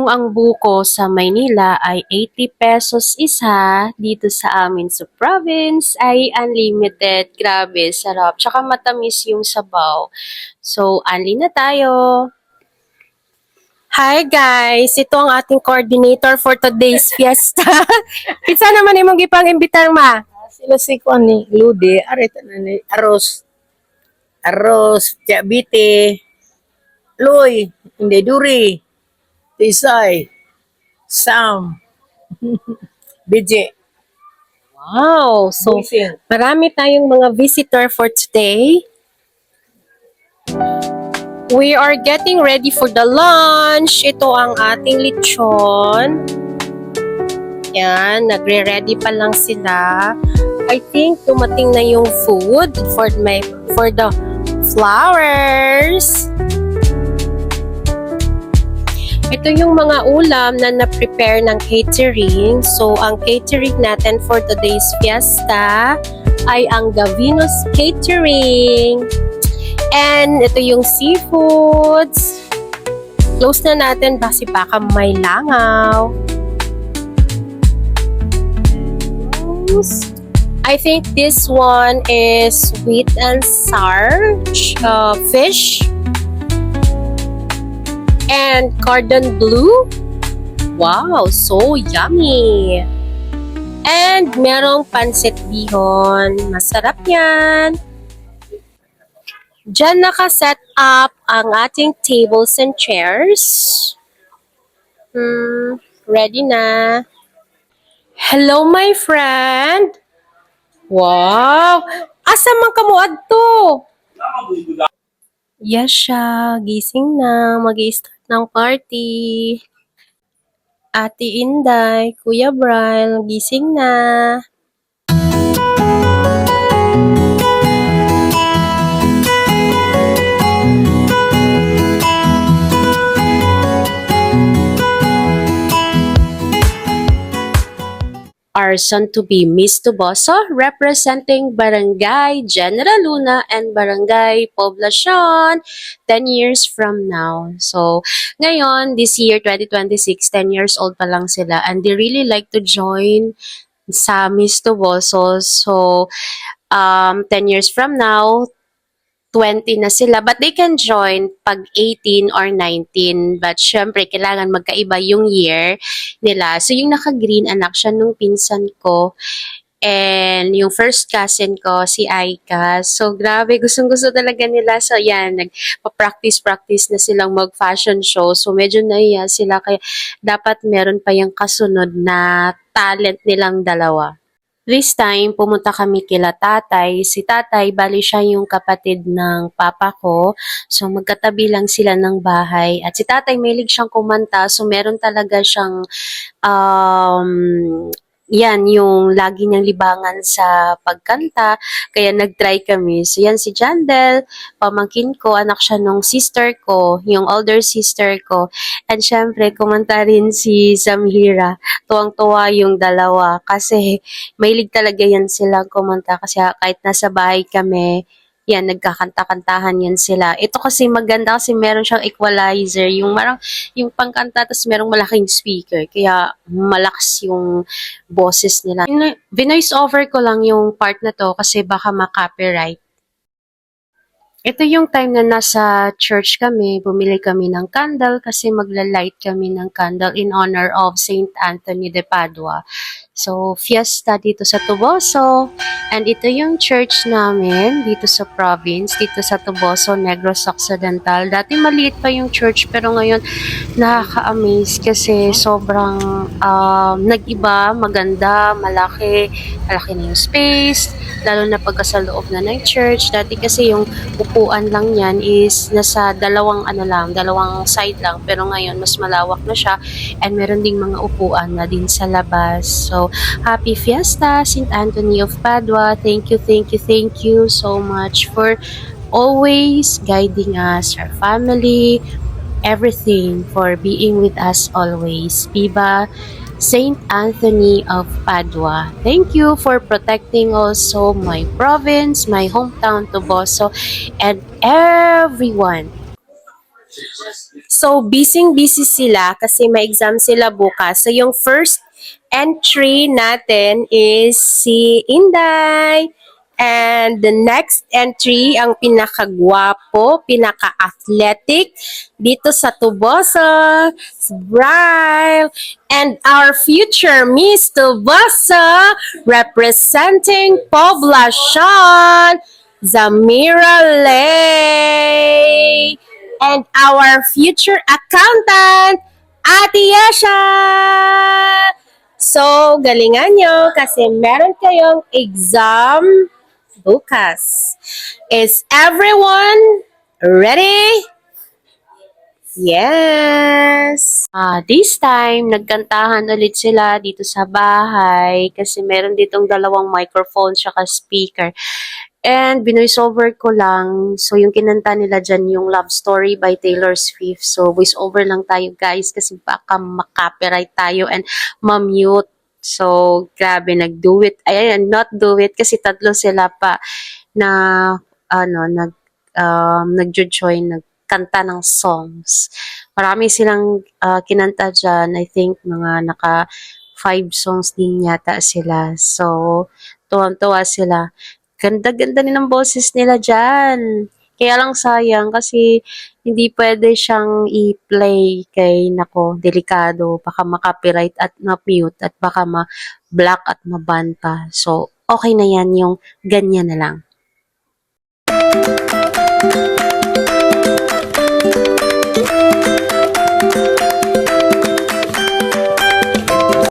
ang buko sa Maynila ay 80 pesos isa, dito sa amin sa province ay unlimited. Grabe, sarap. Tsaka matamis yung sabaw. So, unli na tayo. Hi guys! Ito ang ating coordinator for today's fiesta. Pizza naman imong gipang imbitar ma. Sila si Kuan ni Lude, arita na ni Aros, Tiabite, Loy, Inday Duri, Tisay, Sam, BJ. Wow! So, Busing. marami tayong mga visitor for today. We are getting ready for the lunch. Ito ang ating lechon. Yan, nagre-ready pa lang sila. I think dumating na yung food for the flowers. Ito yung mga ulam na na-prepare ng catering. So, ang catering natin for today's fiesta ay ang Gavinos Catering. And ito yung seafoods. Close na natin kasi baka may langaw. I think this one is sweet and sour fish. And cordon bleu. Wow, so yummy. And merong pansit bihon. Masarap yan. Diyan naka-set up ang ating tables and chairs. Ready na. Hello, my friend. Wow! Asa man ka mo adto? Yes siya. Gising na. Mag-i-start ng party. Ate Inday, Kuya Brian, gising na. Our son-to-be Miss Tuboso, representing Barangay General Luna and Barangay Poblacion 10 years from now. So, ngayon, this year, 2026, 10 years old pa lang sila and they really like to join sa Miss Tuboso. So, 10 years from now, 20 na sila. But they can join pag 18 or 19. But syempre, kailangan magkaiba yung year nila. So, yung naka-green, anak siya nung pinsan ko. And yung first cousin ko, si Aika. So, grabe, gustong-gusto talaga nila. So, yan, nagpa-practice na silang mag-fashion show. So, medyo nahiya sila. Kaya dapat meron pa yung kasunod na talent nilang dalawa. This time, pumunta kami kila tatay. Si tatay, bali siya yung kapatid ng papa ko. So, magkatabi lang sila ng bahay. At si tatay, mahilig siyang kumanta. So, meron talaga siyang, yan, yung lagi niyang libangan sa pagkanta. Kaya nag-try kami. So, yan si Jandel, pamangkin ko, anak siya nung sister ko, yung older sister ko. And syempre, kumanta rin si Samhira. Tuwang-tuwa yung dalawa. Kasi, mahilig talaga yan silang kumanta. Kasi kahit nasa bahay kami, yan, nagkakanta-kantahan yan sila. Ito kasi maganda kasi meron siyang equalizer. Yung pangkanta, tapos merong malaking speaker. Kaya malakas yung boses nila. Vinoise over ko lang yung part na to kasi baka ma-copyright. Ito yung time na nasa church kami, bumili kami ng candle kasi magla-light kami ng candle in honor of Saint Anthony de Padua. So, fiesta dito sa Tuboso. And ito yung church namin dito sa province, dito sa Tuboso, Negros Occidental. Dati maliit pa yung church pero ngayon nakaka-amaze kasi sobrang nag-iba, maganda, malaki na yung space, lalo na pagka sa loob na ng church. Dati kasi yung upuan lang yan is nasa dalawang side lang. Pero ngayon, mas malawak na siya. And meron ding mga upuan na din sa labas. So, happy fiesta, St. Anthony of Padua. Thank you so much for always guiding us, our family, everything, for being with us always. Viva Saint Anthony of Padua. Thank you for protecting also my province, my hometown Tuboso, and everyone. So, busy sila kasi may exam sila bukas. So, yung first entry natin is si Inday. And the next entry, ang pinakagwapo, pinaka-athletic dito sa Tuboso, si Bryle. And our future Miss Tuboso, representing Poblacion, Zamira Lay. And our future accountant, Ate Yasha. So, galingan nyo kasi meron kayong exam bukas. Is everyone ready? Yes! This time, nagkantahan ulit sila dito sa bahay kasi meron ditong dalawang microphone tsaka speaker. And binoise over ko lang. So, yung kinanta nila dyan, yung Love Story by Taylor Swift. So, voice over lang tayo guys kasi baka makapiright tayo and ma-mute. So, grabe, nag-do it. Ayan, not do it kasi tatlo sila pa na, nag-join, nagkanta ng songs. Marami silang kinanta dyan. I think mga naka 5 songs din yata sila. So, tuwang-tuwa sila. Ganda-ganda din ang boses nila dyan. Kaya lang sayang kasi hindi pwede siyang i-play kay nako, delikado. Baka makapiright at ma-mute at baka ma-block at ma-ban pa. So, okay na yan yung ganyan na lang.